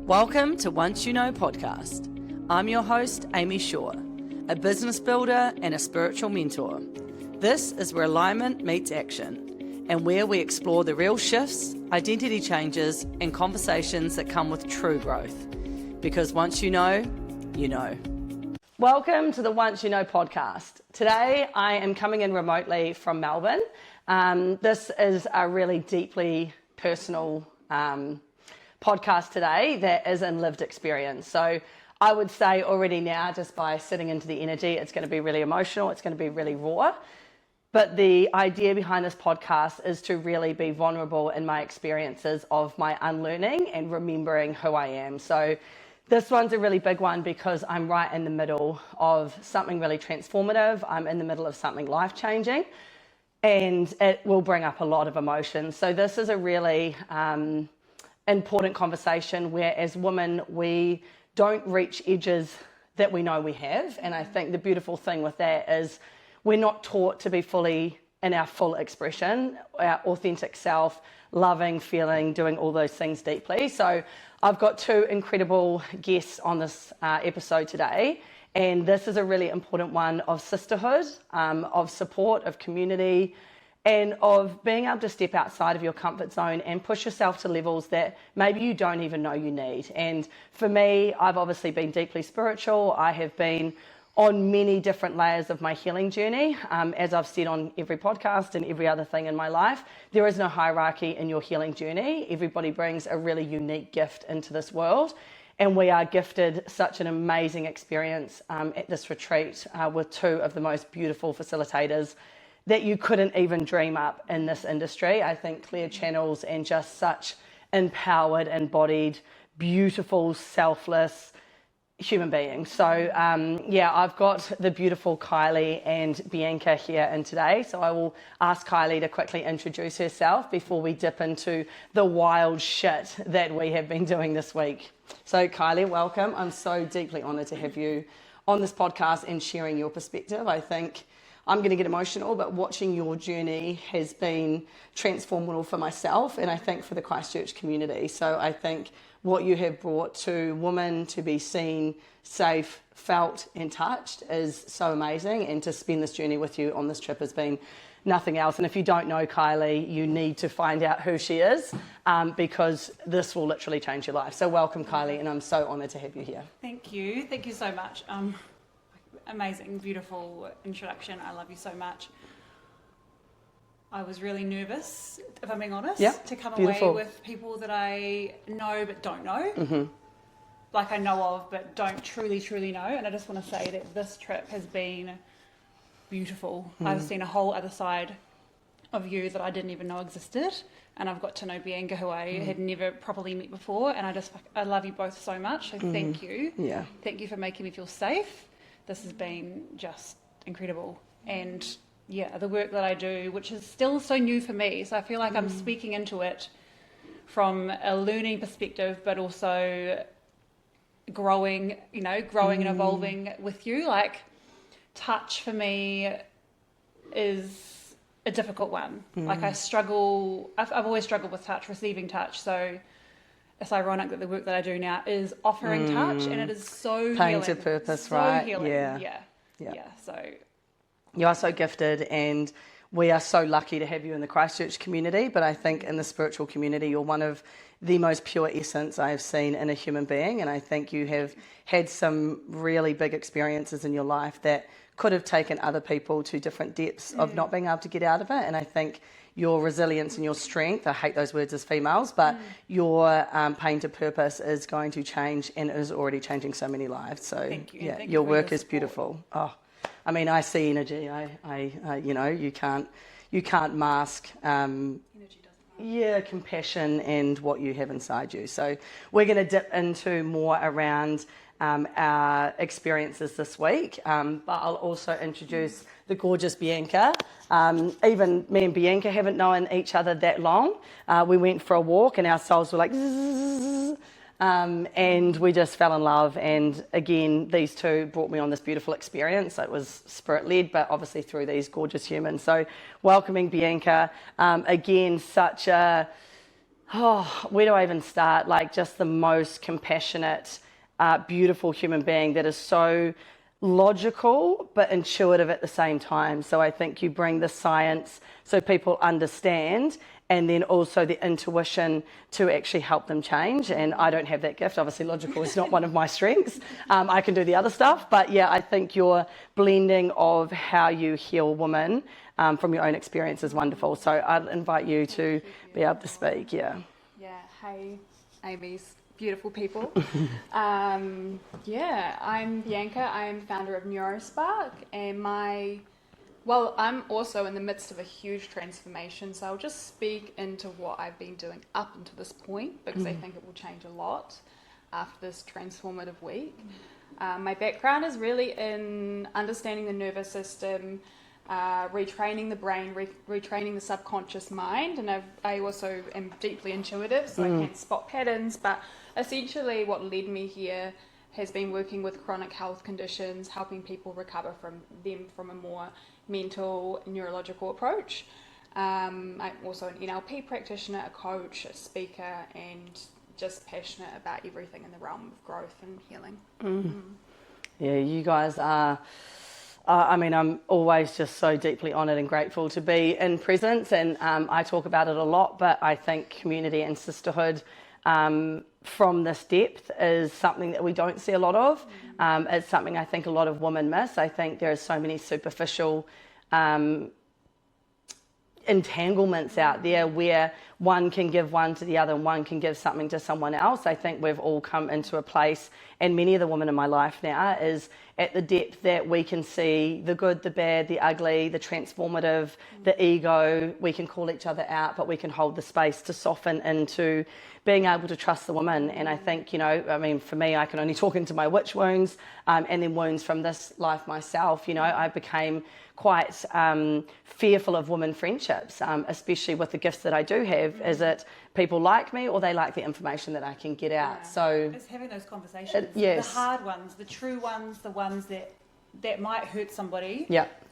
Welcome to Once You Know podcast. I'm your host, Amy Shaw, a business builder and a spiritual mentor. This is where alignment meets action and where we explore the real shifts, identity changes, and conversations that come with true growth. Because once you know, you know. Welcome to the Once You Know podcast. Today, I am coming in remotely from Melbourne. This is a really deeply personal podcast today that is in lived experience. So I would say already now, just by sitting into the energy, it's going to be really emotional, it's going to be really raw. But the idea behind this podcast is to really be vulnerable in my experiences of my unlearning and remembering who I am. So this one's a really big one because I'm right in the middle of something really transformative. I'm in the middle of something life-changing, and it will bring up a lot of emotions. So this is a really important conversation where as women we don't reach edges that we know we have. And I think the beautiful thing with that is we're not taught to be fully in our full expression, our authentic self, loving, feeling, doing all those things deeply. So I've got two incredible guests on this episode today, and this is a really important one of sisterhood, of support, of community, and of being able to step outside of your comfort zone and push yourself to levels that maybe you don't even know you need. And for me, I've obviously been deeply spiritual. I have been on many different layers of my healing journey. As I've said on every podcast and every other thing in my life, there is no hierarchy in your healing journey. Everybody brings a really unique gift into this world. And we are gifted such an amazing experience at this retreat with two of the most beautiful facilitators that you couldn't even dream up in this industry. I think clear channels and just such empowered, embodied, beautiful, selfless human beings. So I've got the beautiful Kylie and Bianca here in today. So I will ask Kylie to quickly introduce herself before we dip into the wild shit that we have been doing this week. So Kylie, welcome. I'm so deeply honored to have you on this podcast and sharing your perspective. I think I'm going to get emotional, but watching your journey has been transformative for myself and I think for the Christchurch community. So I think what you have brought to women to be seen, safe, felt and touched is so amazing, and to spend this journey with you on this trip has been nothing else. And if you don't know Kylie, you need to find out who she is because this will literally change your life. So welcome Kylie, and I'm so honoured to have you here. Thank you so much. Amazing, beautiful introduction. I love you so much. I was really nervous, if I'm being honest, to come away with people that I know but don't know. Mm-hmm. Like I know of but don't truly know. And I just want to say that this trip has been beautiful. I've seen a whole other side of you that I didn't even know existed. And I've got to know Bianca, who I had never properly met before. And I love you both so much. So thank you. Yeah. Thank you for making me feel safe. This has been just incredible. And the work that I do, which is still so new for me. So I feel like I'm speaking into it from a learning perspective, but also growing and evolving with you. Like touch for me is a difficult one. Like I've always struggled with touch, receiving touch. So it's ironic that the work that I do now is offering touch, and it is so pain healing. To purpose, so right? Healing. Yeah. So you are so gifted, and we are so lucky to have you in the Christchurch community. But I think in the spiritual community, you're one of the most pure essence I have seen in a human being. And I think you have had some really big experiences in your life that could have taken other people to different depths of not being able to get out of it. And I think your resilience and your strength, I hate those words as females, but your pain to purpose is going to change and is already changing so many lives. So thank you. Your work is beautiful. Oh, I mean, I see energy. You can't mask energy doesn't mask. Compassion and what you have inside you. So we're going to dip into more around our experiences this week, but I'll also introduce the gorgeous Bianca. Even me and Bianca haven't known each other that long. We went for a walk and our souls were like zzz, and we just fell in love, and again these two brought me on this beautiful experience. It was spirit led, but obviously through these gorgeous humans. So welcoming Bianca, again such a where do I even start? Like, just the most compassionate, beautiful human being that is so logical but intuitive at the same time. So I think you bring the science so people understand, and then also the intuition to actually help them change. And I don't have that gift. Obviously, logical is not one of my strengths. I can do the other stuff. But yeah, I think your blending of how you heal women from your own experience is wonderful. So I'd invite you to be able to speak. Yeah. Yeah. Hey, Amy's beautiful people. Yeah, I'm Bianca. I'm founder of NeuroSpark, and I'm also in the midst of a huge transformation, so I'll just speak into what I've been doing up until this point, because I think it will change a lot after this transformative week. My background is really in understanding the nervous system, retraining the brain, retraining the subconscious mind, and I also am deeply intuitive, so I can spot patterns, but essentially what led me here has been working with chronic health conditions, helping people recover from them from a more mental, neurological approach. I'm also an NLP practitioner, a coach, a speaker, and just passionate about everything in the realm of growth and healing. Yeah, you guys are... I'm always just so deeply honoured and grateful to be in presence, and I talk about it a lot, but I think community and sisterhood from this depth is something that we don't see a lot of. It's something I think a lot of women miss. I think there are so many superficial entanglements out there where one can give one to the other and one can give something to someone else. I think we've all come into a place, and many of the women in my life now is at the depth that we can see the good, the bad, the ugly, the transformative, the ego. We can call each other out, but we can hold the space to soften into being able to trust the woman. And I think, for me, I can only talk into my witch wounds and then wounds from this life myself. I became quite fearful of women friendships, especially with the gifts that I do have. Is it people like me or they like the information that I can get out? Yeah. So it's having those conversations, yes. The hard ones, the true ones, the ones that might hurt somebody,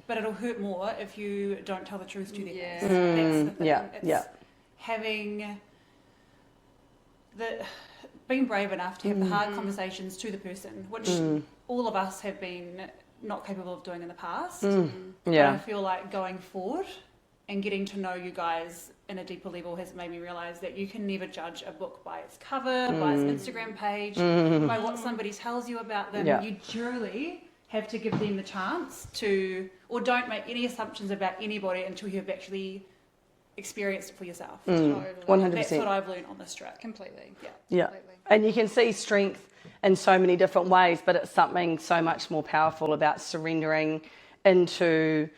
but it'll hurt more if you don't tell the truth to them. That's the thing. Having being brave enough to have the hard conversations to the person, which all of us have been not capable of doing in the past. But I feel like going forward and getting to know you guys in a deeper level has made me realise that you can never judge a book by its cover, by its Instagram page, by what somebody tells you about them. You truly have to give them the chance to, or don't make any assumptions about anybody until you've actually experienced it for yourself. Totally. 100%. That's what I've learned on this trip. Completely. Yeah. Completely. And you can see strength in so many different ways, but it's something so much more powerful about surrendering into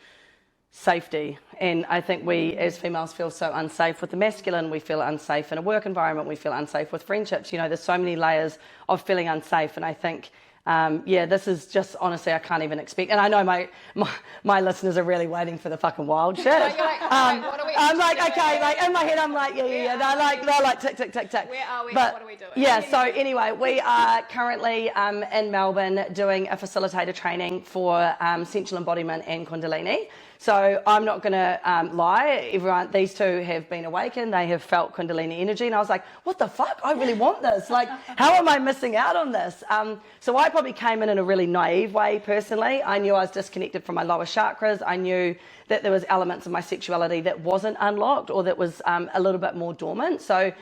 safety. And I think we as females feel so unsafe with the masculine, we feel unsafe in a work environment, we feel unsafe with friendships. There's so many layers of feeling unsafe, and I think this is just, honestly, I can't even expect. And I know my listeners are really waiting for the fucking wild shit. I'm like, okay, like in my head, I'm like, yeah. They're like tick, tick, tick, tick. Where are we? But, what are we doing? Yeah, so anyway, we are currently in Melbourne doing a facilitator training for sensual embodiment and Kundalini. So I'm not going to lie, these two have been awakened, they have felt Kundalini energy, and I was like, what the fuck? I really want this. Like, how am I missing out on this? So I probably came in a really naive way personally. I knew I was disconnected from my lower chakras. I knew that there was elements of my sexuality that wasn't unlocked or that was a little bit more dormant. So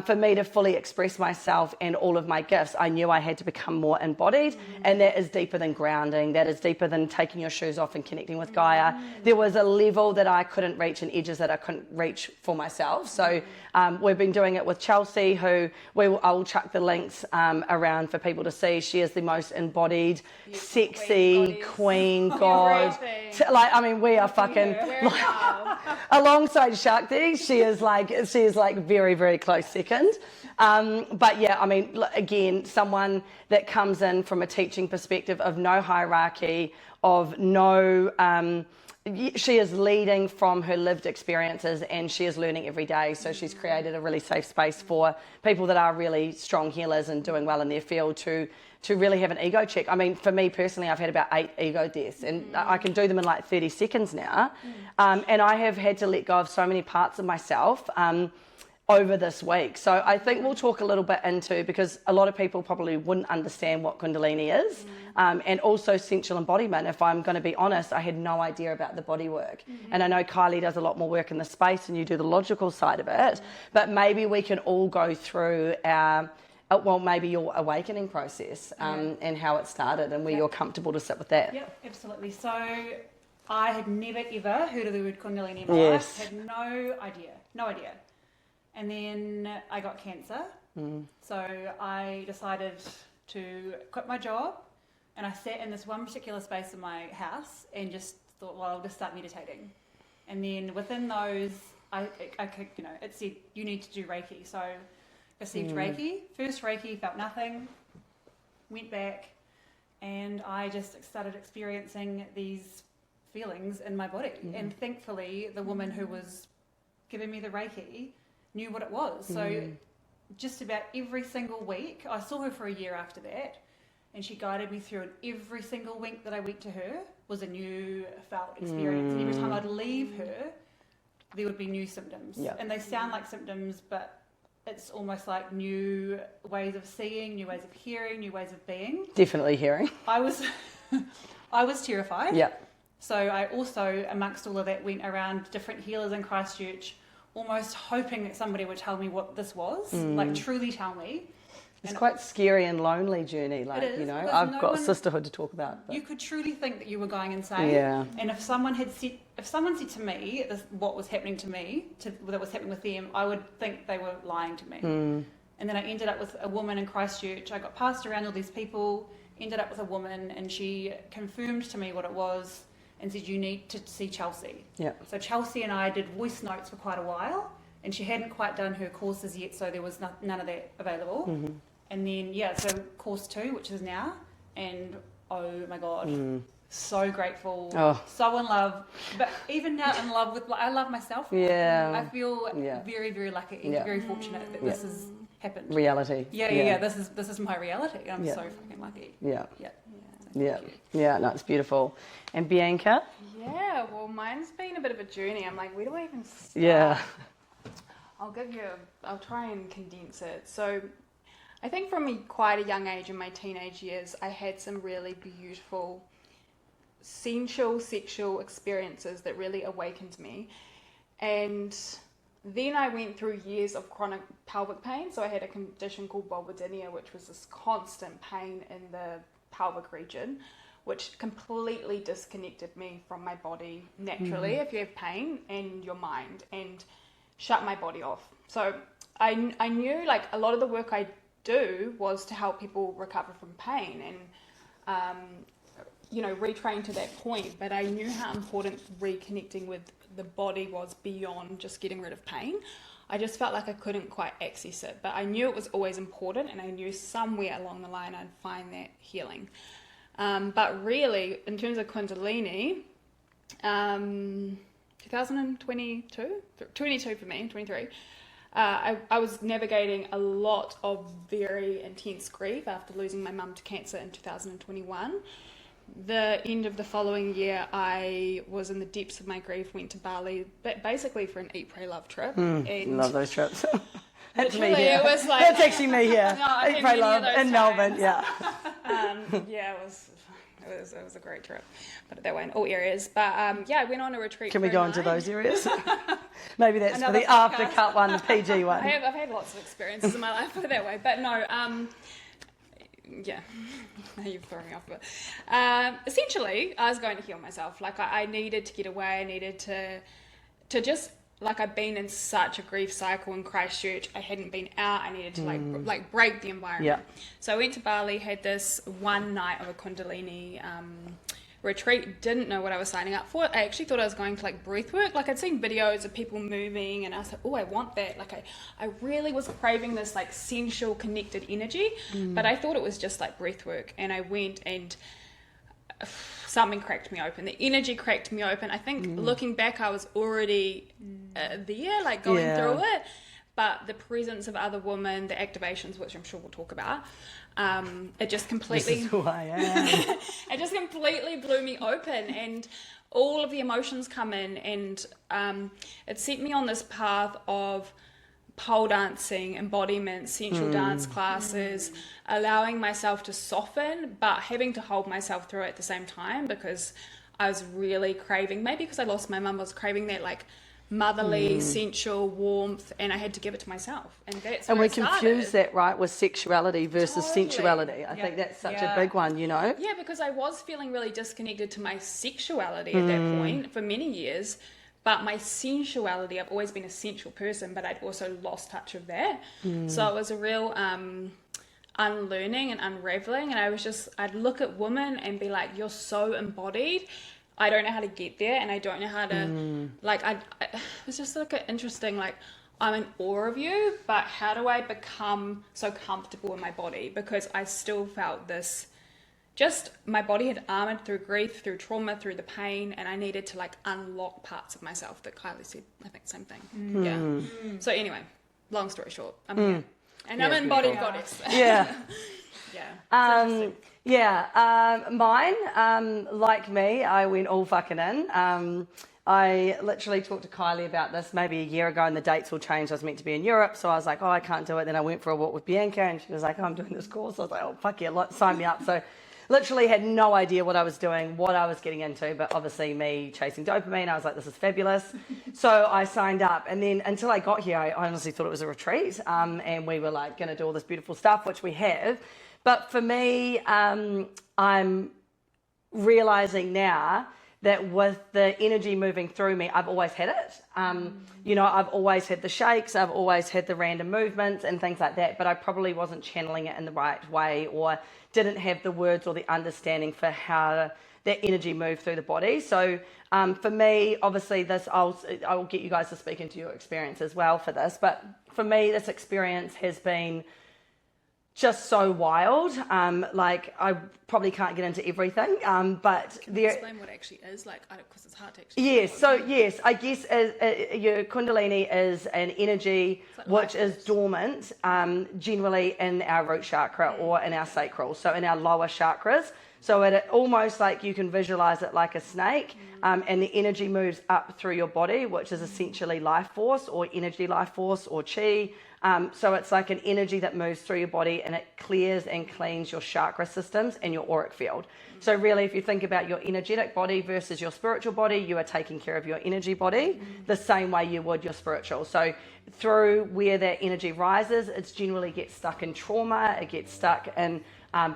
for me to fully express myself and all of my gifts, I knew I had to become more embodied, and that is deeper than grounding. That is deeper than taking your shoes off and connecting with Gaia. There was a level that I couldn't reach and edges that I couldn't reach for myself. So we've been doing it with Chelsea, who I'll chuck the links around for people to see. She is the most embodied, sexy queen god. We are fucking alongside Shakti. She is like very, very close second. But yeah, again, someone that comes in from a teaching perspective of no hierarchy, of no. She is leading from her lived experiences, and she is learning every day. So she's created a really safe space for people that are really strong healers and doing well in their field to really have an ego check. For me personally, I've had about 8 ego deaths, and I can do them in like 30 seconds now. And I have had to let go of so many parts of myself over this week. So I think we'll talk a little bit into, because a lot of people probably wouldn't understand what Kundalini is, and also sensual embodiment. If I'm going to be honest, I had no idea about the body work. And I know Kylie does a lot more work in the space and you do the logical side of it, but maybe we can all go through maybe your awakening process and how it started and where you're comfortable to sit with that. Yep, absolutely. So I had never ever heard of the word Kundalini in my life, had no idea. And then I got cancer. So I decided to quit my job, and I sat in this one particular space in my house and just thought, well, I'll just start meditating. And then within those, it said, you need to do Reiki. So I received Reiki. First Reiki, felt nothing, went back, and I just started experiencing these feelings in my body. And thankfully, the woman who was giving me the Reiki knew what it was. So just about every single week, I saw her for a year after that, and she guided me through, and every single week that I went to her was a new felt experience. And every time I'd leave her, there would be new symptoms. And they sound like symptoms, but it's almost like new ways of seeing, new ways of hearing, new ways of being. Definitely hearing. I was terrified. So I also, amongst all of that, went around different healers in Christchurch, almost hoping that somebody would tell me what this was, like truly tell me. It's quite scary and lonely journey, like, it is, I've got a sisterhood to talk about. But. You could truly think that you were going insane. And if someone said to me what was happening to me, that was happening with them, I would think they were lying to me. And then I ended up with a woman in Christchurch. I got passed around all these people, ended up with a woman, and she confirmed to me what it was and said, you need to see Chelsea. So Chelsea and I did voice notes for quite a while, and she hadn't quite done her courses yet, so there was none of that available. And then, so course 2, which is now, and oh my God, so grateful, so in love, but even now in love with, I love myself. I feel very, very lucky and very fortunate that this has happened. Reality. This is my reality. I'm so fucking lucky. No, it's beautiful. And Bianca? Yeah, well, mine's been a bit of a journey. I'm like, where do I even start? I'll try and condense it. So I think from quite a young age, in my teenage years, I had some really beautiful sensual, sexual experiences that really awakened me. And then I went through years of chronic pelvic pain. So I had a condition called vulvodynia, which was this constant pain in the pelvic region, which completely disconnected me from my body naturally, if you have pain, and your mind, and shut my body off. So I knew, like, a lot of the work I do was to help people recover from pain and retrain to that point, but I knew how important reconnecting with the body was beyond just getting rid of pain. I just felt like I couldn't quite access it, but I knew it was always important, and I knew somewhere along the line I'd find that healing. But really, in terms of Kundalini, 22 for me, 23, I was navigating a lot of very intense grief after losing my mum to cancer in 2021. The end of the following year, I was in the depths of my grief, went to Bali, but basically for an Eat, Pray, Love trip. And love those trips. That's me here. here. It was like, that's actually me here. No, Eat, Pray, Love in Melbourne. It was a great trip, put it that way, in all areas. But I went on a retreat. Can we go into those areas? Maybe that's another for the podcast. After cut one, the PG one. I've had lots of experiences in my life, put it that way. But no, you've thrown me off. But essentially, I was going to heal myself. Like I needed to get away. I needed to just, like, I'd been in such a grief cycle in Christchurch. I hadn't been out. I needed to like break the environment. So I went to Bali, had this one night of a Kundalini retreat. Didn't know what I was signing up for. I actually thought I was going to like breath work. Like I'd seen videos of people moving, and I was like, oh, I want that. Like I really was craving this like sensual connected energy, but I thought it was just like breath work. And I went, and something cracked me open. The energy cracked me open. I think looking back, I was already there, like going through it. But the presence of other women, the activations, which I'm sure we'll talk about, it just completely... This is who I am. It just completely blew me open, and all of the emotions come in, and it set me on this path of pole dancing, embodiment, sensual dance classes, allowing myself to soften, but having to hold myself through it at the same time, because I was really craving, maybe because I lost my mum, I was craving that like motherly, sensual warmth, and I had to give it to myself. And that's and where we it started. confuse that, right, with sexuality versus sensuality. I think that's such a big one, you know? Yeah, because I was feeling really disconnected to my sexuality at that point for many years. But my sensuality, I've always been a sensual person, but I'd also lost touch of that. So it was a real unlearning and unraveling. And I'd look at women and be like, you're so embodied. I don't know how to get there, and I don't know how to, it's just like an interesting, like, I'm in awe of you, but how do I become so comfortable in my body? Because I still felt this, just my body had armored through grief, through trauma, through the pain, and I needed to like unlock parts of myself that Kylie said, I think, same thing. Yeah. So anyway, long story short, I'm here. And I'm an embodied goddess. Yeah. Yeah. Mine, like me, I went all fucking in. I literally talked to Kylie about this maybe a year ago, and the dates all changed. I was meant to be in Europe, so I was like, oh, I can't do it. Then I went for a walk with Bianca, and she was like, oh, I'm doing this course. I was like, oh, fuck yeah, sign me up. So literally had no idea what I was doing, what I was getting into, but obviously me chasing dopamine, I was like, this is fabulous. So I signed up, and then until I got here, I honestly thought it was a retreat, and we were like going to do all this beautiful stuff, which we have. But for me, I'm realizing now that with the energy moving through me, I've always had it. You know, I've always had the shakes, I've always had the random movements and things like that, but I probably wasn't channeling it in the right way, or didn't have the words or the understanding for how that energy moved through the body. So for me, obviously this, I'll get you guys to speak into your experience as well for this, but for me, this experience has been just so wild. Like I probably can't get into everything, but Can you explain what it actually is? Like, because it's hard to actually. Yes. So yes, I guess your Kundalini is an energy which is dormant, generally in our root chakra or in our sacral, so in our lower chakras. So it almost like you can visualize it like a snake, and the energy moves up through your body, which is essentially life force or energy life force or chi. So it's like an energy that moves through your body, and it clears and cleans your chakra systems and your auric field. So really, if you think about your energetic body versus your spiritual body, you are taking care of your energy body the same way you would your spiritual. So through where that energy rises, it generally gets stuck in trauma, it gets stuck in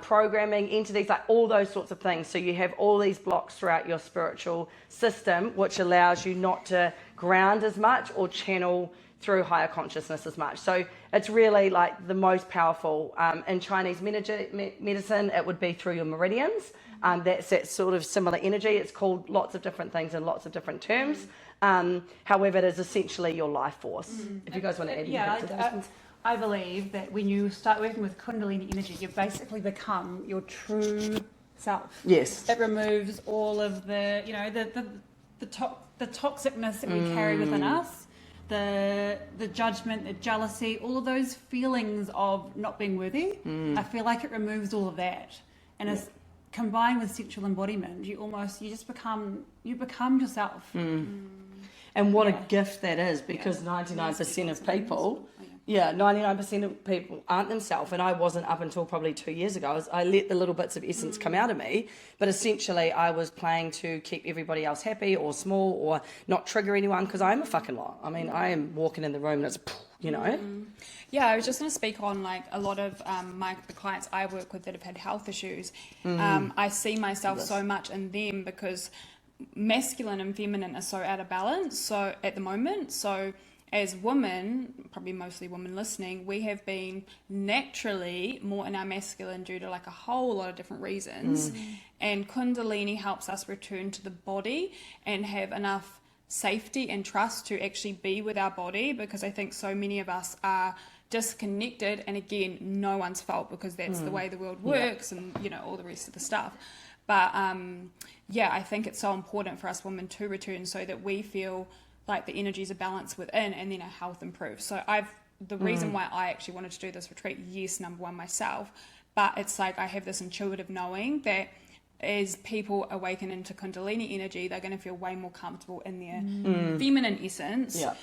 programming, entities, like all those sorts of things. So you have all these blocks throughout your spiritual system, which allows you not to ground as much or channel through higher consciousness as much. So it's really like the most powerful. In Chinese medicine, it would be through your meridians. That's that sort of similar energy. It's called lots of different things in lots of different terms. However, it is essentially your life force. If you guys want to add anything to that. I believe that when you start working with Kundalini energy, you basically become your true self. Yes. It removes all of the, you know, the toxicness that we carry within us, the judgment, the jealousy, all of those feelings of not being worthy. I feel like it removes all of that, and it's combined with sexual embodiment. You just become yourself. And what a gift that is, because 99% of people. Yeah, 99% of people aren't themselves, and I wasn't up until probably 2 years ago. I let the little bits of essence come out of me, but essentially I was playing to keep everybody else happy or small or not trigger anyone, because I am a fucking lot. I mean, I am walking in the room and it's, you know. Yeah, I was just going to speak on like a lot of the clients I work with that have had health issues. I see myself so much in them because masculine and feminine are so out of balance. So at the moment, as women, probably mostly women listening, we have been naturally more in our masculine due to like a whole lot of different reasons. And Kundalini helps us return to the body and have enough safety and trust to actually be with our body, because I think so many of us are disconnected, and again, no one's fault, because that's the way the world works, and you know, all the rest of the stuff. But I think it's so important for us women to return so that we feel like the energies are balanced within, and then our health improves. So the reason why I actually wanted to do this retreat, yes, number one, myself, but it's like I have this intuitive knowing that as people awaken into Kundalini energy, they're going to feel way more comfortable in their feminine essence. Yeah.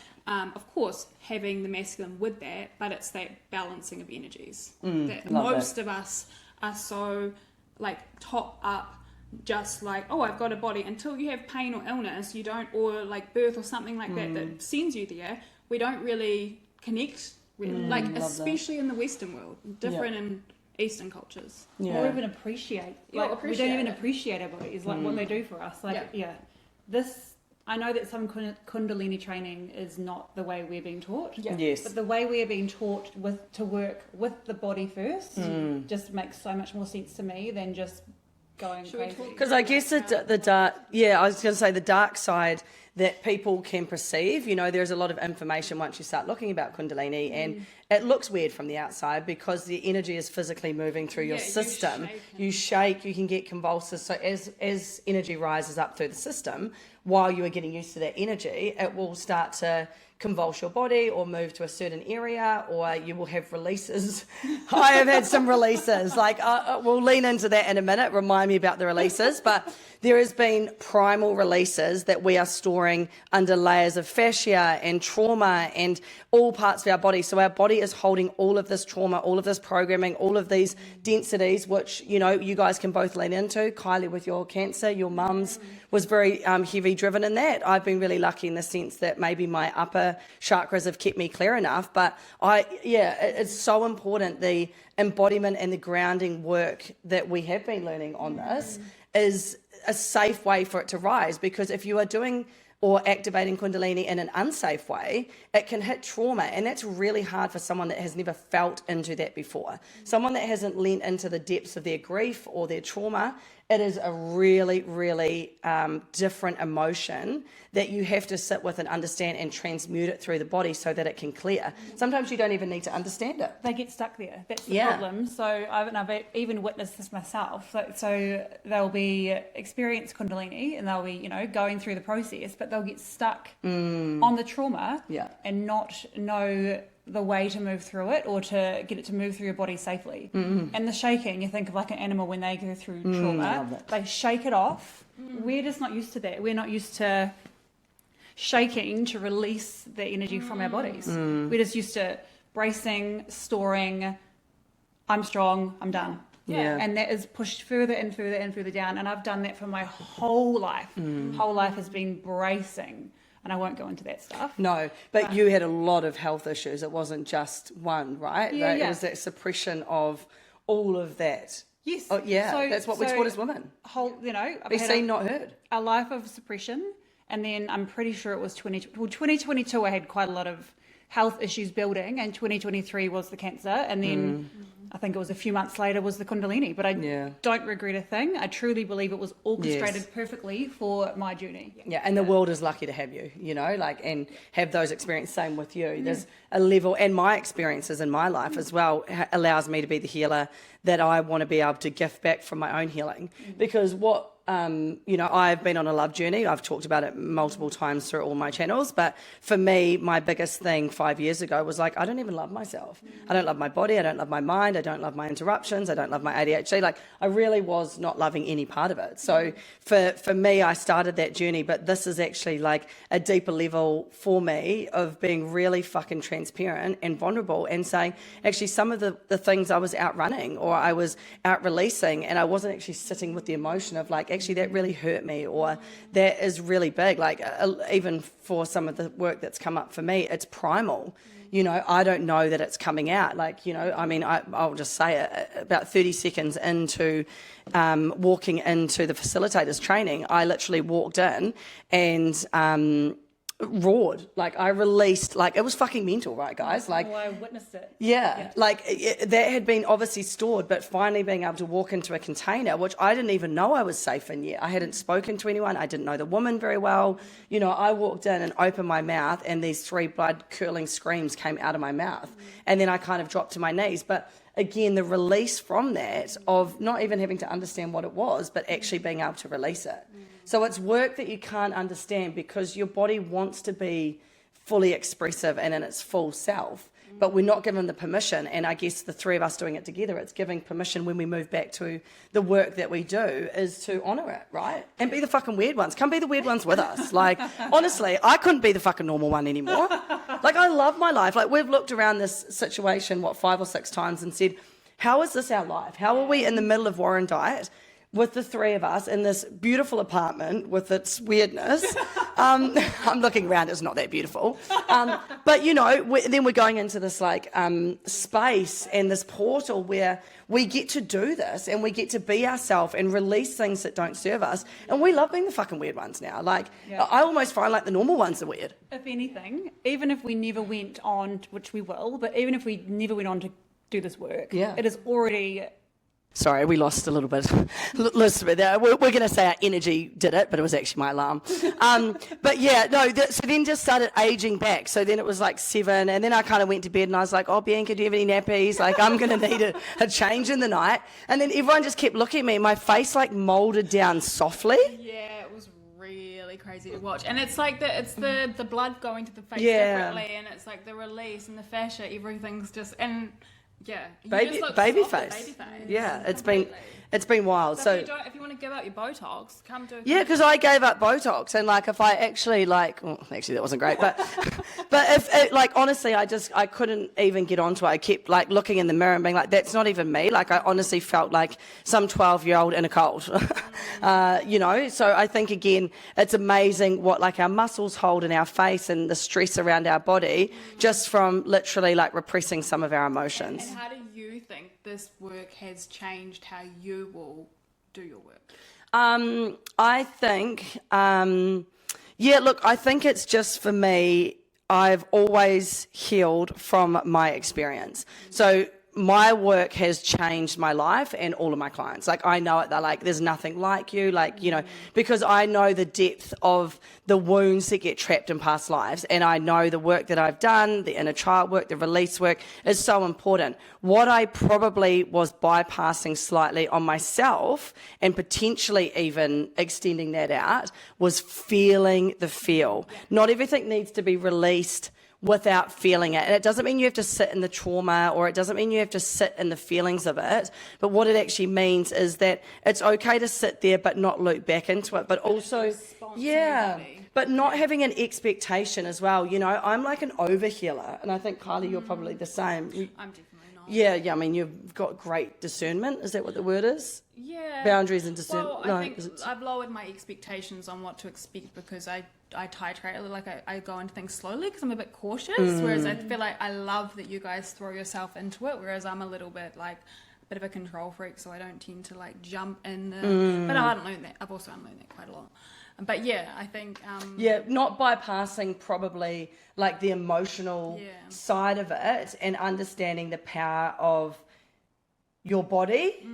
Of course, having the masculine with that, but it's that balancing of energies. That love most of us are so like top up, just like, oh, I've got a body. Until you have pain or illness, you don't, or like birth or something like that sends you there, we don't really connect, like especially in the Western world, different in Eastern cultures. Or even appreciate. Like, we don't even appreciate our bodies, like what they do for us. Like, this, I know that some Kundalini training is not the way we're being taught. Yes. But the way we're being taught to work with the body first just makes so much more sense to me than just going crazy. Because I guess the dark, I was going to say the dark side that people can perceive, there's a lot of information once you start looking about Kundalini, and it looks weird from the outside because the energy is physically moving through your system. You shake, you can get convulsive. So as energy rises up through the system, while you are getting used to that energy, it will start to convulse your body or move to a certain area, or you will have releases. I have had some releases. Like we'll lean into that in a minute. Remind me about the releases. But there has been primal releases that we are storing under layers of fascia and trauma and all parts of our body. So our body is holding all of this trauma, all of this programming, all of these densities, which, you guys can both lean into. Kylie, with your cancer, your mum's was very heavy driven in that. I've been really lucky in the sense that maybe my upper chakras have kept me clear enough. But it's so important, the embodiment and the grounding work that we have been learning on this is a safe way for it to rise, because if you are doing or activating Kundalini in an unsafe way, it can hit trauma, and that's really hard for someone that has never felt into that before. Someone that hasn't leaned into the depths of their grief or their trauma, it is a really, really different emotion that you have to sit with and understand and transmute it through the body so that it can clear. Sometimes you don't even need to understand it. They get stuck there. That's the problem. So I've even witnessed this myself. So they'll be experienced Kundalini and they'll be, going through the process, but they'll get stuck on the trauma and not know the way to move through it or to get it to move through your body safely. And the shaking, you think of like an animal when they go through trauma, they shake it off. We're just not used to that. We're not used to shaking to release the energy from our bodies. We're just used to bracing, storing, I'm strong, I'm done. And that is pushed further and further and further down. And I've done that for my whole life. Whole life has been bracing. And I won't go into that stuff. No, but you had a lot of health issues. It wasn't just one, right? It was that suppression of all of that. Yes. Oh, yeah, so, that's what we're taught as women. Be seen, not heard. A life of suppression. And then I'm pretty sure it was 2022, I had quite a lot of health issues building. And 2023 was the cancer. And then I think it was a few months later was the Kundalini. But I don't regret a thing. I truly believe it was orchestrated perfectly for my journey. And the world is lucky to have you, and have those experiences. Same with you. There's a level, and my experiences in my life as well allows me to be the healer that I want to be able to gift back from my own healing. Because what I've been on a love journey. I've talked about it multiple times through all my channels. But for me, my biggest thing 5 years ago was like, I don't even love myself. I don't love my body. I don't love my mind. I don't love my interruptions. I don't love my ADHD. Like, I really was not loving any part of it. So for me, I started that journey. But this is actually like a deeper level for me of being really fucking transparent and vulnerable and saying, actually, some of the things I was outrunning or I was out releasing, and I wasn't actually sitting with the emotion of like, actually that really hurt me, or that is really big. Like even for some of the work that's come up for me, it's primal. I don't know that it's coming out. Like, I'll just say it, about 30 seconds into walking into the facilitator's training, I literally walked in and roared. Like, I released, like, it was fucking mental, right, guys? Like, I witnessed it. Like that had been obviously stored, but finally being able to walk into a container, which I didn't even know I was safe in yet. I hadn't spoken to anyone. I didn't know the woman very well. I walked in and opened my mouth, and these 3 blood-curdling screams came out of my mouth. And then I kind of dropped to my knees. But again, the release from that of not even having to understand what it was, but actually being able to release it. So it's work that you can't understand because your body wants to be fully expressive and in its full self. but we're not given the permission. And I guess the three of us doing it together, it's giving permission when we move back to the work that we do is to honour it, right? And be the fucking weird ones. Come be the weird ones with us. Like, honestly, I couldn't be the fucking normal one anymore. Like, I love my life. Like, we've looked around this situation, 5 or 6 times and said, how is this our life? How are we in the middle of Warrandyte with the three of us in this beautiful apartment with its weirdness? I'm looking around, it's not that beautiful. But, you know, then we're going into this, like, space and this portal where we get to do this and we get to be ourselves and release things that don't serve us. And we love being the fucking weird ones now. Like, I almost find, like, the normal ones are weird. If anything, even if we never went on, which we will, but even if we never went on to do this work, it is already... Sorry, we lost a little bit. Listen, we're going to say our energy did it, but it was actually my alarm. But yeah, no, so then just started aging back. So then it was like 7, and then I kind of went to bed and I was like, oh, Bianca, do you have any nappies? Like, I'm going to need a change in the night. And then everyone just kept looking at me. My face like moulded down softly. Yeah, it was really crazy to watch. And it's like the blood going to the face differently, and it's like the release and the fascia, everything's just... Yeah, baby face. Yeah, it's been wild. So if you want to give up your Botox, come do it. Yeah, because I gave up Botox, and like if I actually actually that wasn't great, but if like honestly, I couldn't even get onto it. I kept like looking in the mirror and being like, that's not even me. Like I honestly felt like some 12-year-old in a cold, you know. So I think again, it's amazing what like our muscles hold in our face and the stress around our body just from literally like repressing some of our emotions. And how do you think this work has changed how you will do your work? I think, I think it's just for me, I've always healed from my experience. So my work has changed my life and all of my clients. Like, I know it. They're like, there's nothing like you. Like, you know, because I know the depth of the wounds that get trapped in past lives. And I know the work that I've done, the inner child work, the release work is so important. What I probably was bypassing slightly on myself and potentially even extending that out was feeling the feel. Not everything needs to be released without feeling it. And it doesn't mean you have to sit in the trauma, or it doesn't mean you have to sit in the feelings of it. But what it actually means is that it's okay to sit there but not loop back into it. But also, but not having an expectation as well. You know, I'm like an overhealer, and I think, Kylie, you're probably the same. I'm definitely not. Yeah, I mean, you've got great discernment. Is that what the word is? Yeah. Boundaries and discernment. Well, I think I've lowered my expectations on what to expect because I titrate, like I go into things slowly because I'm a bit cautious, whereas I feel like I love that you guys throw yourself into it, whereas I'm a little bit like a bit of a control freak, so I don't tend to like jump in there. But I've unlearned that. I've also unlearned that quite a lot. But yeah, I think... not bypassing probably like the emotional side of it and understanding the power of your body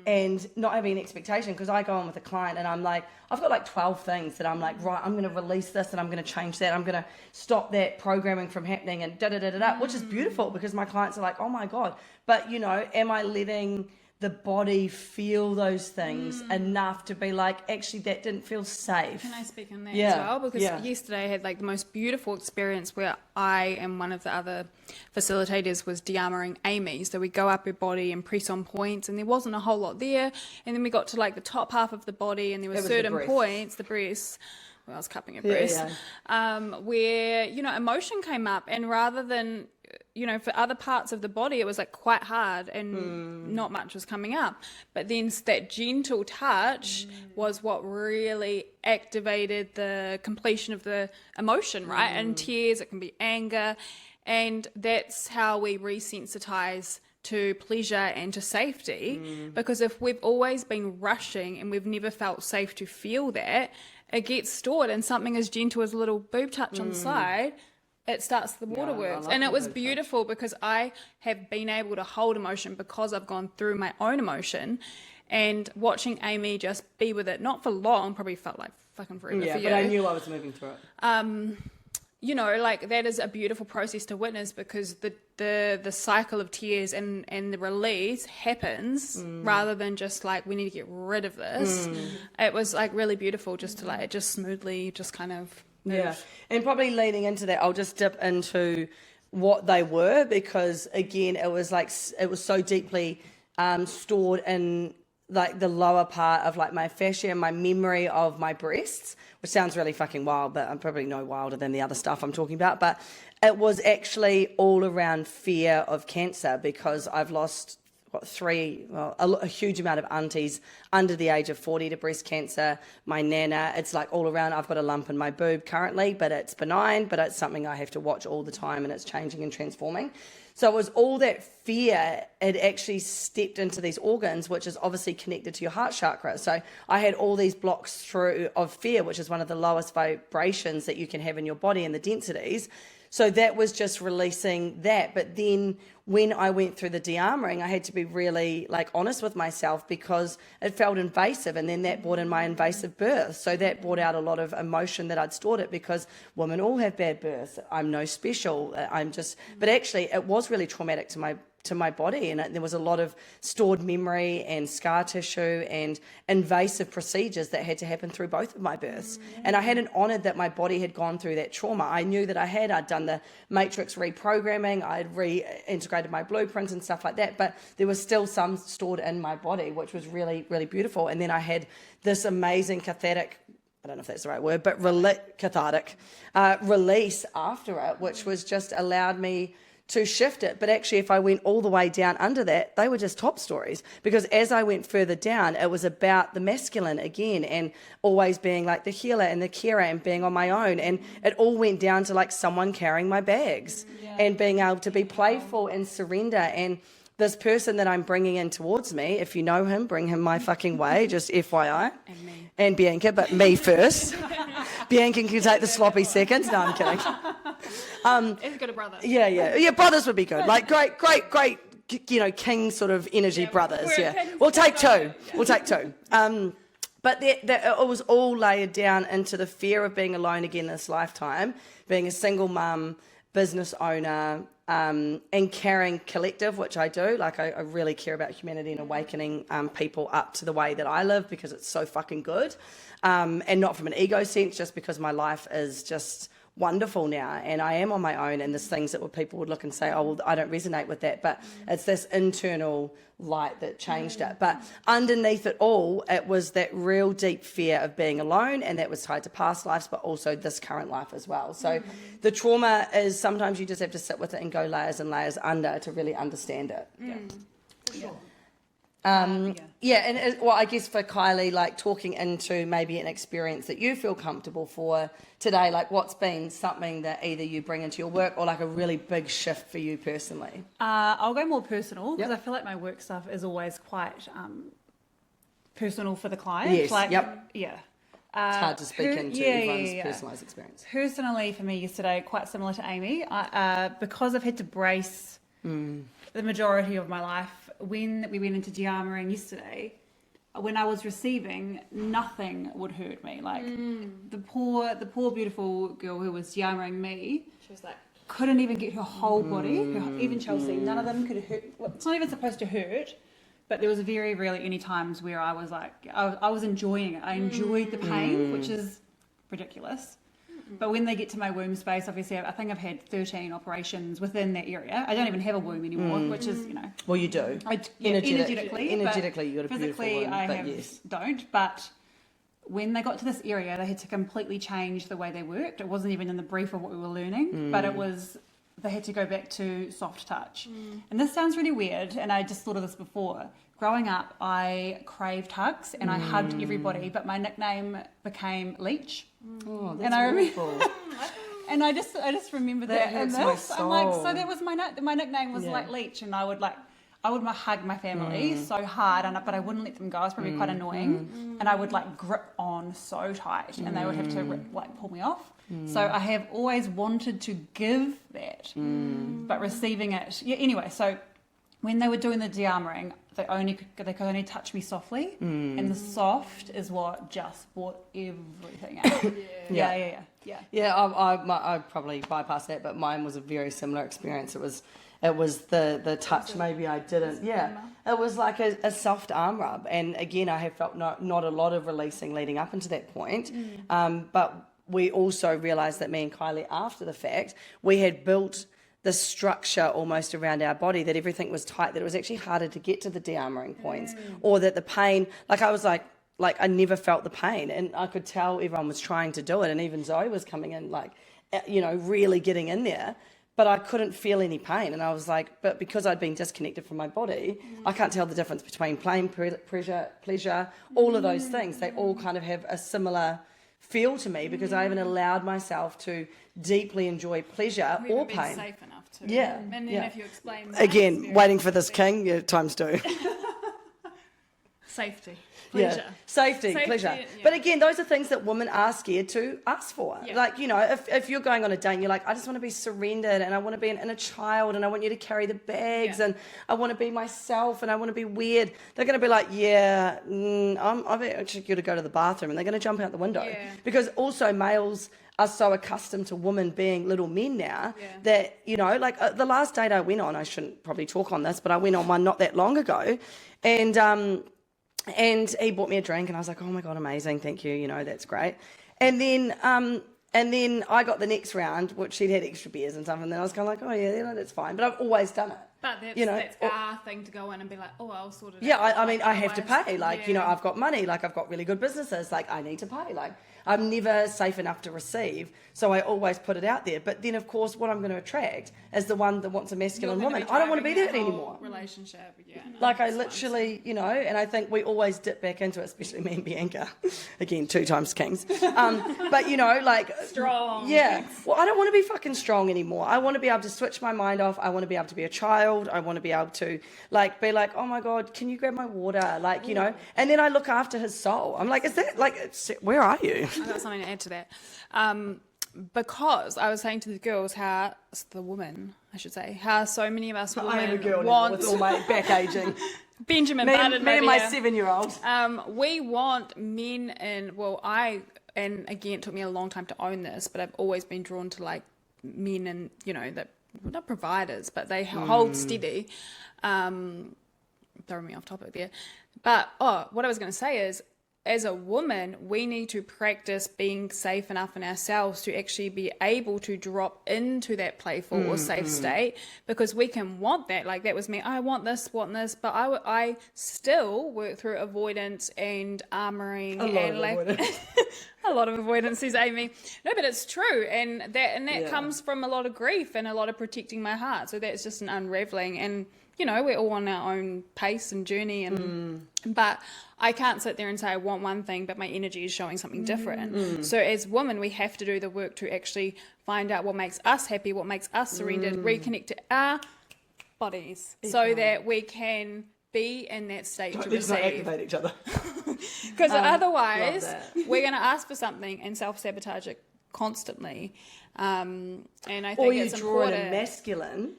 and not having an expectation, because I go on with a client and I'm like, I've got like 12 things that I'm like, right, I'm going to release this and I'm going to change that. I'm going to stop that programming from happening and da-da-da-da-da, which is beautiful because my clients are like, oh my God. But, you know, am I letting the body feel those things enough to be like, actually, that didn't feel safe? Can I speak on that as well? Because yesterday I had like the most beautiful experience where I and one of the other facilitators was de-armoring Amy. So we go up her body and press on points, and there wasn't a whole lot there. And then we got to like the top half of the body, and there were certain points, the breasts. Well, I was cupping her breast, where, you know, emotion came up, and rather than, you know, for other parts of the body, it was like quite hard and not much was coming up. But then that gentle touch was what really activated the completion of the emotion, right? And tears, it can be anger. And that's how we resensitize to pleasure and to safety. Because if we've always been rushing and we've never felt safe to feel that, it gets stored, and something as gentle as a little boob touch on the side, it starts the waterworks. And it was beautiful because I have been able to hold emotion because I've gone through my own emotion, and watching Amy just be with it, not for long, probably felt like fucking forever for you. But I knew I was moving through it. You know, like that is a beautiful process to witness, because the cycle of tears and the release happens rather than just like, we need to get rid of this. It was like really beautiful just to like, just smoothly, just kind of move. Yeah. And probably leading into that, I'll just dip into what they were, because again, it was so deeply stored in like the lower part of like my fascia and my memory of my breasts, which sounds really fucking wild, but I'm probably no wilder than the other stuff I'm talking about. But it was actually all around fear of cancer, because I've lost a huge amount of aunties under the age of 40 to breast cancer. My nana, it's like all around. I've got a lump in my boob currently, but it's benign, but it's something I have to watch all the time, and it's changing and transforming. So it was all that fear, it actually stepped into these organs, which is obviously connected to your heart chakra. So I had all these blocks through of fear, which is one of the lowest vibrations that you can have in your body, and the densities. So that was just releasing that. But then when I went through the de-armoring, I had to be really like honest with myself, because it felt invasive, and then that brought in my invasive birth. So that brought out a lot of emotion that I'd stored it, because women all have bad births. I'm no special. But actually it was really traumatic to my body, and there was a lot of stored memory and scar tissue and invasive procedures that had to happen through both of my births. And I hadn't honoured that my body had gone through that trauma. I knew that I'd done the matrix reprogramming, I'd reintegrated my blueprints and stuff like that, but there was still some stored in my body, which was really, really beautiful. And then I had this amazing cathartic, I don't know if that's the right word, but cathartic release after it, which was just allowed me to shift it. But actually, if I went all the way down under that, they were just top stories, because as I went further down, it was about the masculine again, and always being like the healer and the carer and being on my own. And it all went down to like someone carrying my bags and being able to be playful and surrender. And this person that I'm bringing in towards me, if you know him, bring him my fucking way, just FYI. And me. And Bianca, but me first. Bianca can take the sloppy seconds. No, I'm kidding. It's got a brother. Yeah. Brothers would be good. Like great, king sort of energy brothers. Yeah. We'll take two. But it was all layered down into the fear of being alone again this lifetime, being a single mum, business owner, and carrying collective, which I do. Like I really care about humanity and awakening people up to the way that I live, because it's so fucking good. And not from an ego sense, just because my life is just wonderful now, and I am on my own, and there's things that people would look and say, oh, well, I don't resonate with that, but it's this internal light that changed it. But underneath it all, it was that real deep fear of being alone, and that was tied to past lives, but also this current life as well. So the trauma is, sometimes you just have to sit with it and go layers and layers under to really understand it. For sure. And I guess for Kylie, like talking into maybe an experience that you feel comfortable for today, like what's been something that either you bring into your work or like a really big shift for you personally? I'll go more personal, because I feel like my work stuff is always quite personal for the client. Yes. Yeah. It's hard to speak into everyone's personalised experience. Personally, for me yesterday, quite similar to Amy, because I've had to brace the majority of my life. When we went into de-armoring yesterday, when I was receiving, nothing would hurt me. Like the poor beautiful girl who was de-armoring me, She was like, couldn't even get her whole body. Even Chelsea, none of them could hurt. Well, it's not even supposed to hurt, but there was very rarely any times where I was like, I was enjoying it. I enjoyed the pain, which is ridiculous. But when they get to my womb space, obviously, I think I've had 13 operations within that area. I don't even have a womb anymore, which is, Well, you do. Energetically, you've got a beautiful physically, womb, don't. But when they got to this area, they had to completely change the way they worked. It wasn't even in the brief of what we were learning, but they had to go back to soft touch. And this sounds really weird, and I just thought of this before. Growing up, I craved hugs, and I hugged everybody, but my nickname became Leech. Oh, that's wonderful. And I just remember that in this. I'm like, so that was my nickname was like Leech, and I would hug my family so hard, but I wouldn't let them go. I was probably quite annoying, and I would like grip on so tight, and they would have to like pull me off. So I have always wanted to give that, but receiving it. Yeah. Anyway, so when they were doing the de-armoring, they could only touch me softly, and the soft is what just brought everything out. Yeah. I probably bypassed that, but mine was a very similar experience. It was the touch. Maybe I didn't. Yeah, it was like a soft arm rub, and again, I have felt not a lot of releasing leading up into that point, but we also realised that me and Kylie, after the fact, we had built the structure almost around our body, that everything was tight, that it was actually harder to get to the de-armoring points, or that the pain, like I was like I never felt the pain, and I could tell everyone was trying to do it, and even Zoe was coming in like, you know, really getting in there, but I couldn't feel any pain. And I was like, but because I'd been disconnected from my body, I can't tell the difference between pain, pleasure, all of those things. They all kind of have a similar feel to me, because I haven't allowed myself to deeply enjoy pleasure or pain. Safe enough to. Yeah. And then if you explain again, waiting for this king, times two. Safety. Pleasure. Yeah. Safety, pleasure. Yeah. But again, those are things that women are scared to ask for. Yeah. Like, you know, if you're going on a date and you're like, I just want to be surrendered, and I want to be an inner child, and I want you to carry the bags, and I want to be myself, and I want to be weird, they're going to be like, I've actually got to go to the bathroom, and they're going to jump out the window. Yeah. Because also males are so accustomed to women being little men now that, you know, like the last date I went on, I shouldn't probably talk on this, but I went on one not that long ago, and he bought me a drink, and I was like, oh my God, amazing, thank you, you know, that's great. And then I got the next round, which she'd had extra beers and stuff, and then I was kind of like, oh yeah, you know, that's fine. But I've always done it. But that's our thing to go in and be like, oh, I'll sort it out. Yeah, I mean, I have to pay. Like, you know, I've got money. Like, I've got really good businesses. Like, I need to pay. Like, I'm never safe enough to receive. So I always put it out there. But then, of course, what I'm going to attract is the one that wants a masculine woman. I don't want to be that anymore. Relationship, no, like, I literally, you know, and I think we always dip back into it, especially me and Bianca. Again, 2 times kings. But, you know, like... Strong. Yeah. Well, I don't want to be fucking strong anymore. I want to be able to switch my mind off. I want to be able to be a child. I want to be able to like be like, oh my God, can you grab my water? Like, you know, and then I look after his soul. I'm like, is that like, where are you? I've got something to add to that. Because I was saying to the girls how so many of us women I am a girl now with all my back aging. Benjamin me and my 7-year-old. We want men and again, it took me a long time to own this, but I've always been drawn to like men and, you know, that not providers, but they hold steady. Throwing me off topic there. But, what I was going to say is, as a woman, we need to practice being safe enough in ourselves to actually be able to drop into that playful or safe state, because we can want that. Like, that was me. I want this, but I still work through avoidance and armoring. A lot of avoidance, says Amy. No, but it's true. And that comes from a lot of grief and a lot of protecting my heart. So that's just an unraveling. And, you know, we're all on our own pace and journey. But I can't sit there and say I want one thing, but my energy is showing something different. So as women, we have to do the work to actually find out what makes us happy, what makes us surrendered, reconnect to our bodies so that we can be in that state to receive. Let's not activate each other. Because otherwise, we're going to ask for something and self-sabotage it constantly. And I think it's important. Or you draw in a masculine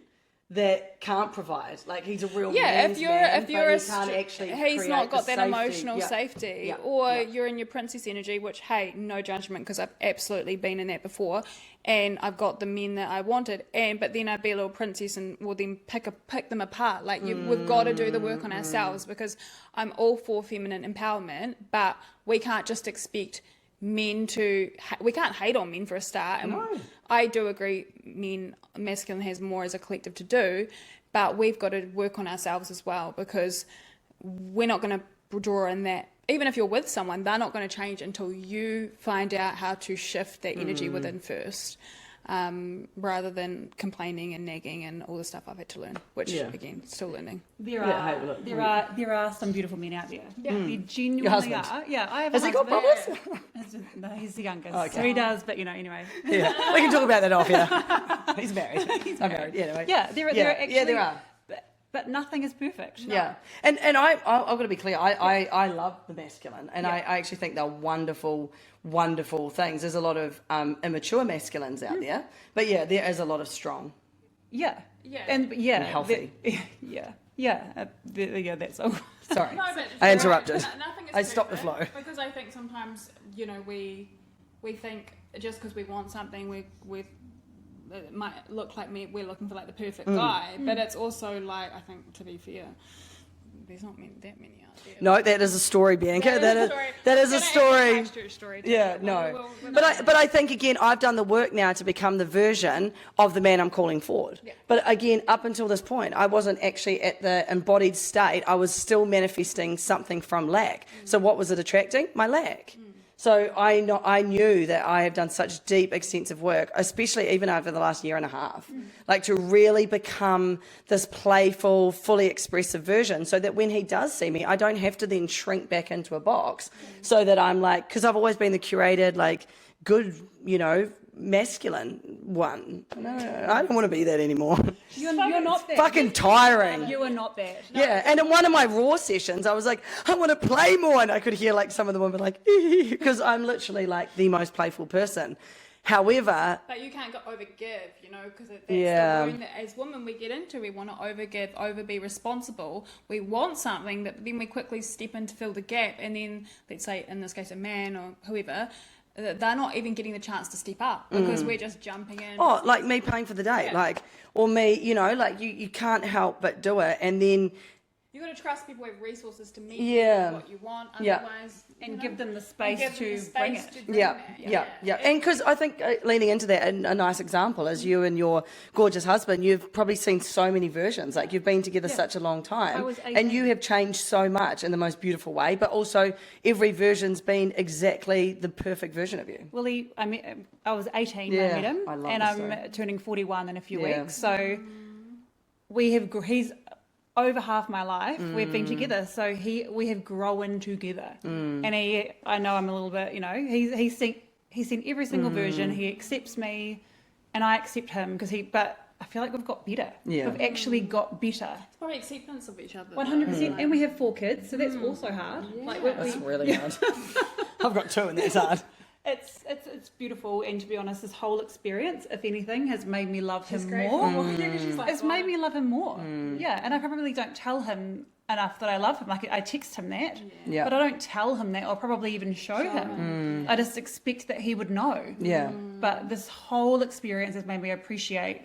that can't provide. Like, he's a real man's man, he's not got that emotional safety. You're in your princess energy, which, hey, no judgment, because I've absolutely been in that before, and I've got the men that I wanted, but then I'd be a little princess and will then pick them apart. Like, we've got to do the work on ourselves, because I'm all for feminine empowerment, but we can't just expect men we can't hate on men for a start. And I do agree masculine has more as a collective to do, but we've got to work on ourselves as well, because we're not going to draw in that. Even if you're with someone, they're not going to change until you find out how to shift that energy within first, rather than complaining and nagging and all the stuff I've had to learn, which again, still learning. There are some beautiful men out there. Yeah, there genuinely are. Yeah, I have. Has he got brothers? No, he's the youngest. Okay. So he does, but anyway. Yeah, we can talk about that off here. He's married. I'm married. Yeah, anyway. There are actually. There are. But nothing is perfect. No. Yeah, and I've got to be clear. I love the masculine, and I actually think they're wonderful things. There's a lot of immature masculines out there, but there is a lot of strong. Yeah, and healthy. That's all. Sorry, no, but I interrupted. I stopped the flow because I think sometimes we think just because we want something it might look like we're looking for like the perfect guy, but it's also like, I think, to be fair, there's not that many out there. No, that is a story, Bianca. That is a story. Yeah, no. But I think, again, I've done the work now to become the version of the man I'm calling forward. Yeah. But again, up until this point, I wasn't actually at the embodied state. I was still manifesting something from lack. So what was it attracting? My lack. So I knew that I have done such deep, extensive work, especially even over the last year and a half, like to really become this playful, fully expressive version so that when he does see me, I don't have to then shrink back into a box so that I'm like, because I've always been the curated, like good, masculine one. No, I don't want to be that anymore. You're not that. Fucking tiring. You are not that. No. Yeah, and in one of my raw sessions, I was like, I want to play more, and I could hear like some of the women like, because I'm literally like the most playful person. However, but you can't go overgive, because that's the wound that as women we get into. We want to overgive, be responsible. We want something, but then we quickly step in to fill the gap, and then let's say in this case a man or whoever, they're not even getting the chance to step up because we're just jumping in. Oh, like me paying for the date, or me, you can't help but do it, and then you've got to trust people have resources to meet what you want, otherwise, and give them the space to bring it. Yeah. And because I think leaning into that, a nice example is you and your gorgeous husband. You've probably seen so many versions. Like you've been together such a long time, and you have changed so much in the most beautiful way. But also, every version's been exactly the perfect version of you. Well, I was 18 when I met him, and I'm turning 41 in a few weeks. So he's over half my life we've been together, so we have grown together, and I know I'm a little bit, he's seen every single version. He accepts me, and I accept him but I feel like we've got better. Yeah. We've actually got better. It's probably acceptance of each other. 100%, and we have 4 kids, so that's also hard. Yeah. That's really hard. I've got 2, and that's hard. It's beautiful, and to be honest, this whole experience, if anything, has made me love him more. It's made me love him more. Yeah, and I probably don't tell him enough that I love him. Like I text him that, but I don't tell him that, or probably even show him. I just expect that he would know. Yeah. But this whole experience has made me appreciate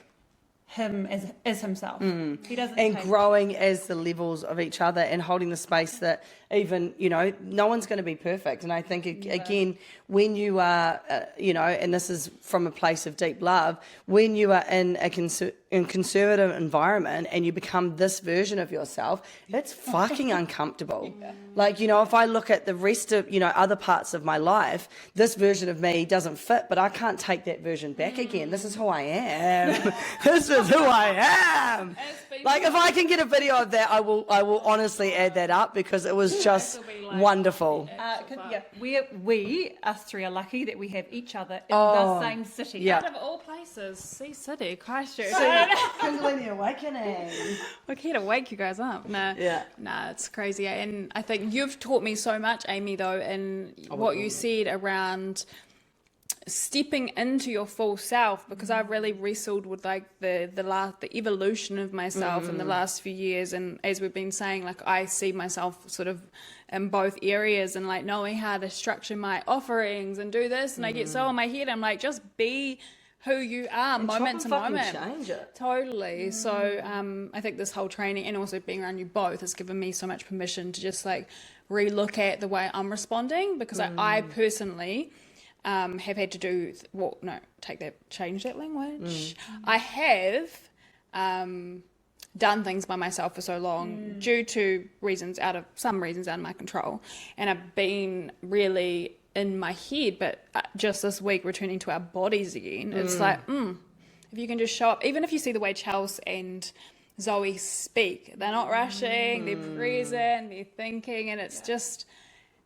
him as himself. He doesn't. And growing as the levels of each other, and holding the space that even, no one's going to be perfect. And I think, again, when you are, and this is from a place of deep love, when you are in a conservative environment and you become this version of yourself, it's fucking uncomfortable. Like, if I look at the rest of, other parts of my life, this version of me doesn't fit, but I can't take that version back again. This is who I am. This is who I am. Like, if I can get a video of that, I will honestly add that up, because it was just wonderful. We, us 3, are lucky that we have each other in the same city. Yeah. Out of all places, Sea City, Christchurch. Kundalini Awakening. We're here to wake you guys up. Nah, it's crazy. And I think you've taught me so much, Amy, though, in what you said around stepping into your full self, because I've really wrestled with like the evolution of myself in the last few years, and as we've been saying, like I see myself sort of in both areas, and like knowing how to structure my offerings and do this, and I get so in my head, I'm like, just be who you are, and moment to moment. Change it. Totally. So I think this whole training, and also being around you both, has given me so much permission to just like relook at the way I'm responding, because I personally have had to do change that language. I have done things by myself for so long due to reasons out of my control, and I've been really in my head. But just this week, returning to our bodies again, it's like if you can just show up, even if you see the way Chelsea and Zoe speak, they're not rushing, they're present, they're thinking, and it's just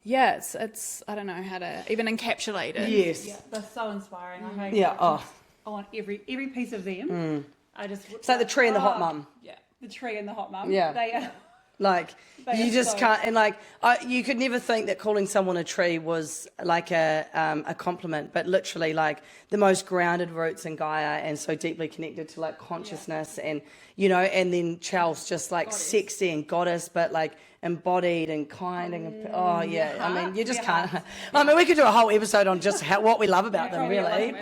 it's I don't know how to even encapsulate it. Yes, they're so inspiring. I want every piece of them. It's like the tree and the hot mum. Yeah, the tree and the hot mum. Yeah, they are. Like, you just can't, and like, you could never think that calling someone a tree was like a compliment, but literally like the most grounded roots in Gaia, and so deeply connected to like consciousness, and and then Chel's just like sexy and goddess, but like embodied and kind and I mean, you just can't. I mean, we could do a whole episode on just what we love about them, really.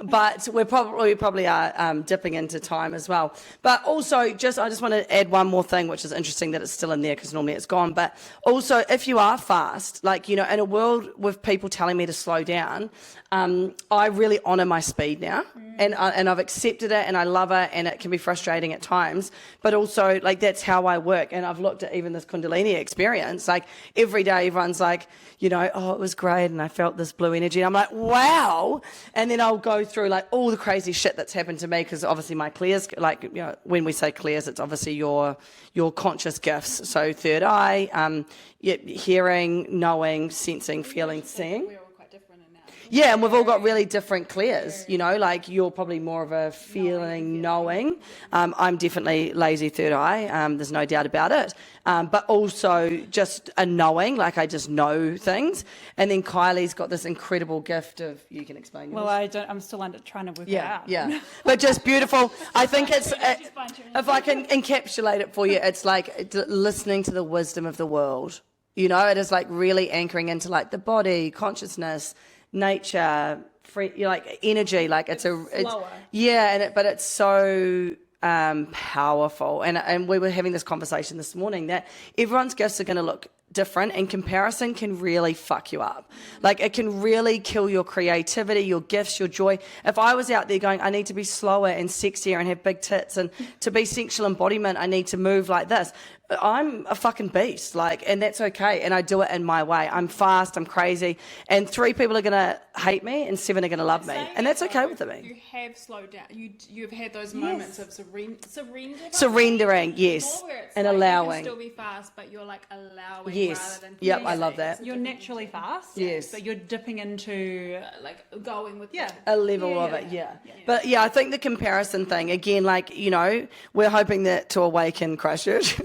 But we probably are dipping into time as well. But also, I just want to add one more thing, which is interesting that it's still in there because normally it's gone. But also, if you are fast, like, you know, in a world with people telling me to slow down, I really honour my speed now, and I've accepted it, and I love it, and it can be frustrating at times. But also, like, that's how I work, and I've looked at even this Kundalini experience. Like, every day, everyone's like, you know, oh, it was great, and I felt this blue energy. And I'm like, wow. And then I'll go through like all the crazy shit that's happened to me, because obviously my clears, like, you know, when we say clears, it's obviously your conscious gifts. So third eye, hearing, knowing, sensing, feeling, seeing. Yeah, and we've all got really different clears, you know, like you're probably more of a feeling, knowing. I'm definitely lazy third eye, there's no doubt about it. But also just a knowing, like I just know things. And then Kylie's got this incredible gift of, you can explain yours. Well, I'm still trying to work it out. Yeah, but just beautiful. I think it's, if I can encapsulate it for you, it's like listening to the wisdom of the world. You know, it is like really anchoring into like the body, consciousness, nature, free, like energy, like it's slower. But it's so powerful. And we were having this conversation this morning that everyone's gifts are going to look different, and comparison can really fuck you up. Like, it can really kill your creativity, your gifts, your joy. If I was out there going, I need to be slower and sexier and have big tits, and to be sexual embodiment, I need to move like this. I'm a fucking beast, like, and that's okay. And I do it in my way. I'm fast, I'm crazy, and 3 people are going to hate me and 7 are going to love me. And that's okay with me. You have slowed down. You've had those moments of surrendering, yes, and like allowing. You can still be fast, but you're like allowing. Yes. Yep, I love that. You're naturally fast. Yes. But you're dipping into like going with a level of it. Yeah. But I think the comparison thing again, like, you know, we're hoping that to awaken Christchurch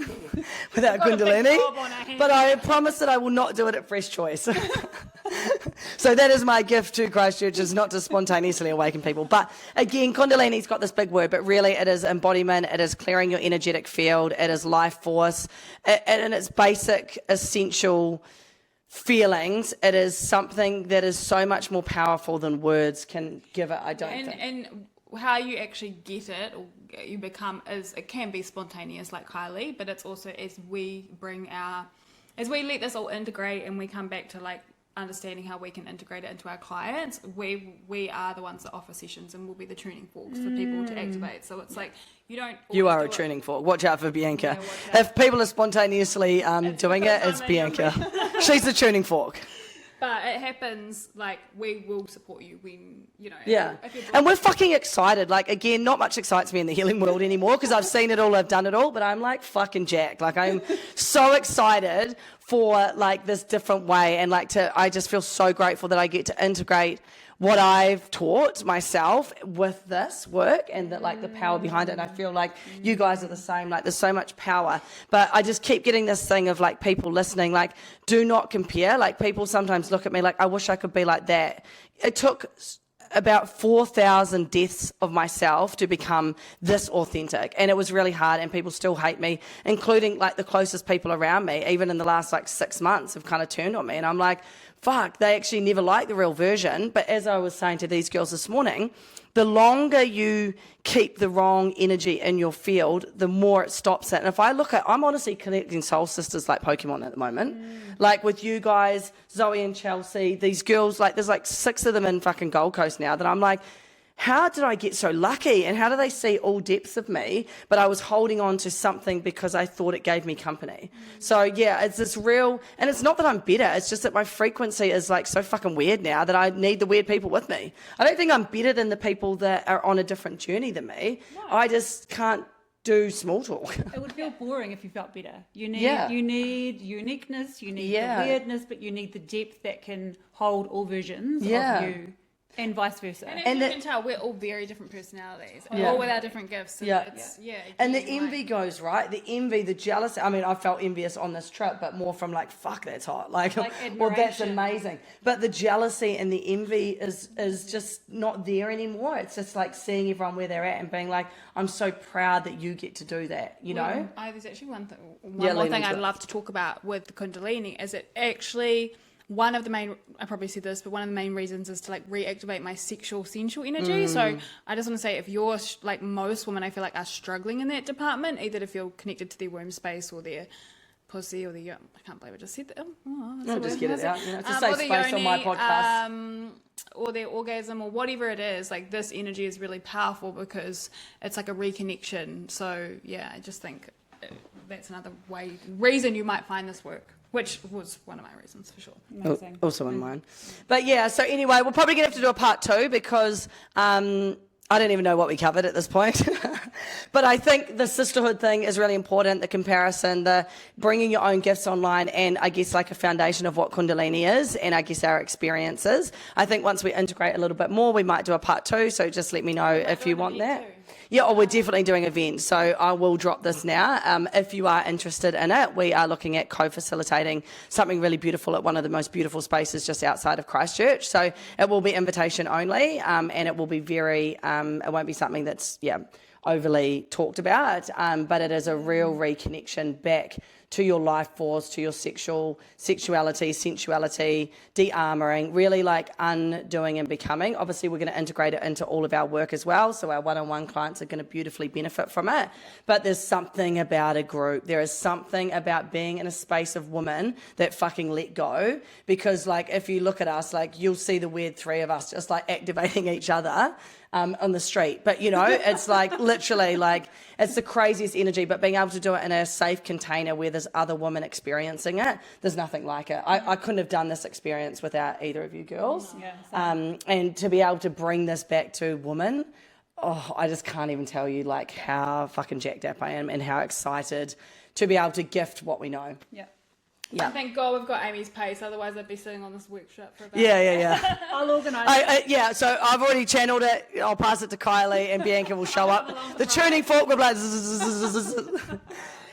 without Kundalini, but I promise that I will not do it at Fresh Choice. So that is my gift to Christchurch, is not to spontaneously awaken people. But again, Kundalini's got this big word, but really it is embodiment, it is clearing your energetic field, it is life force, and its basic, essential feelings. It is something that is so much more powerful than words can give it, I don't think. And how you actually get it, or you become, is it can be spontaneous like Kylie, but it's also as we let this all integrate and we come back to like understanding how we can integrate it into our clients, we are the ones that offer sessions, and we'll be the tuning forks for people to activate. So it's like you are a tuning fork. Watch out for Bianca. If people are spontaneously doing it, it's Bianca. She's the tuning fork. But it happens, like, we will support you when, you know. Yeah. And we're fucking excited. Like, again, not much excites me in the healing world anymore because I've seen it all, I've done it all, but I'm like fucking jacked. Like, I'm so excited for like this different way, and like I just feel so grateful that I get to integrate what I've taught myself with this work, and that like the power behind it. And I feel like you guys are the same, like there's so much power. But I just keep getting this thing of like people listening, like, do not compare. Like, people sometimes look at me like, I wish I could be like that. It took about 4,000 deaths of myself to become this authentic, and it was really hard, and people still hate me, including like the closest people around me. Even in the last like 6 months have kind of turned on me, and I'm like, fuck, they actually never liked the real version. But as I was saying to these girls this morning, the longer you keep the wrong energy in your field, the more it stops it. And if I look at, I'm honestly connecting soul sisters like Pokemon at the moment. Like with you guys, Zoe and Chelsea, these girls, like there's like 6 of them in fucking Gold Coast now that I'm like, how did I get so lucky? And how do they see all depths of me? But I was holding on to something because I thought it gave me company. So yeah, it's this real, and it's not that I'm better, it's just that my frequency is like so fucking weird now that I need the weird people with me. I don't think I'm better than the people that are on a different journey than me. No. I just can't do small talk. It would feel boring if you felt better. You need uniqueness, you need the weirdness, but you need the depth that can hold all versions of you And vice versa. And you can tell, we're all very different personalities, all with our different gifts. And and the envy goes, right? The envy, the jealousy. I mean, I felt envious on this trip, but more from like, fuck, that's hot. Like well, that's amazing. But the jealousy and the envy is just not there anymore. It's just like seeing everyone where they're at and being like, I'm so proud that you get to do that, you know? There's actually one more thing I'd love to talk about with the Kundalini is it actually... One of the main, I probably said this, but one of the main reasons is to like reactivate my sexual, sensual energy. So I just want to say, if you're like most women, I feel like are struggling in that department, either to feel connected to their womb space or their pussy or their, I can't believe I just said that. Just get it out. You know, it's a safe space on my podcast. Or their orgasm or whatever it is, like this energy is really powerful because it's like a reconnection. So yeah, I just think that's another reason you might find this work. Which was one of my reasons, for sure. Amazing. Also one of mine. But yeah, so anyway, we're probably going to have to do a part 2 because I don't even know what we covered at this point. But I think the sisterhood thing is really important, the comparison, the bringing your own gifts online, and I guess like a foundation of what Kundalini is and I guess our experiences. I think once we integrate a little bit more, we might do a part 2, so just let me know if you want that. Yeah, we're definitely doing events, so I will drop this now. If you are interested in it, we are looking at co-facilitating something really beautiful at one of the most beautiful spaces just outside of Christchurch. So it will be invitation only, and it will be very, it won't be something that's, overly talked about, but it is a real reconnection back to your life force, to your sexuality, sensuality, de-armoring, really like undoing and becoming. Obviously, we're going to integrate it into all of our work as well, so our one-on-one clients are going to beautifully benefit from it. But there's something about a group. There is something about being in a space of women that fucking let go, because like if you look at us, like you'll see the weird three of us just like activating each other on the street. But, you know, it's like literally like it's the craziest energy, but being able to do it in a safe container where there's other women experiencing it, there's nothing like it. I couldn't have done this experience without either of you girls. And to be able to bring this back to women, I just can't even tell you like how fucking jacked up I am and how excited to be able to gift what we know. Yeah. And thank God we've got Amy's pace, otherwise I'd be sitting on this workshop for about I'll organise it. So I've already channeled it. I'll pass it to Kylie and Bianca will show up. The tuning fork will be like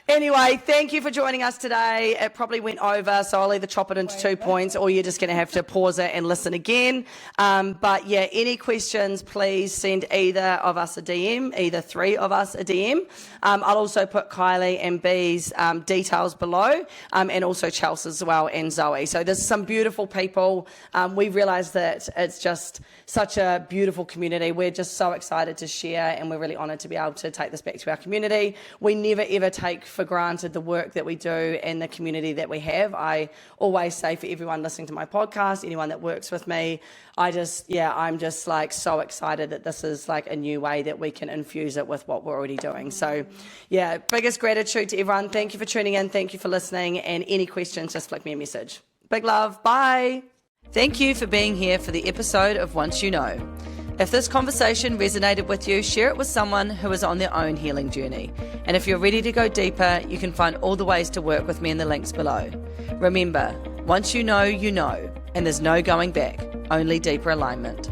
Anyway, thank you for joining us today. It probably went over, so I'll either chop it into 2 points or you're just going to have to pause it and listen again. But yeah, any questions, please send either of us a DM, either 3 of us a DM. I'll also put Kylie and B's details below, and also Chelsea as well, and Zoe. So there's some beautiful people. We realise that it's just such a beautiful community. We're just so excited to share, and we're really honoured to be able to take this back to our community. We never ever take for granted the work that we do and the community that we have. I always say for everyone listening to my podcast, anyone that works with me, I'm just like so excited that this is like a new way that we can infuse it with what we're already doing. So yeah, biggest gratitude to everyone. Thank you for tuning in. Thank you for listening. And any questions, just flick me a message. Big love. Bye. Thank you for being here for the episode of Once You Know. If this conversation resonated with you, share it with someone who is on their own healing journey. And if you're ready to go deeper, you can find all the ways to work with me in the links below. Remember, once you know, and there's no going back, only deeper alignment.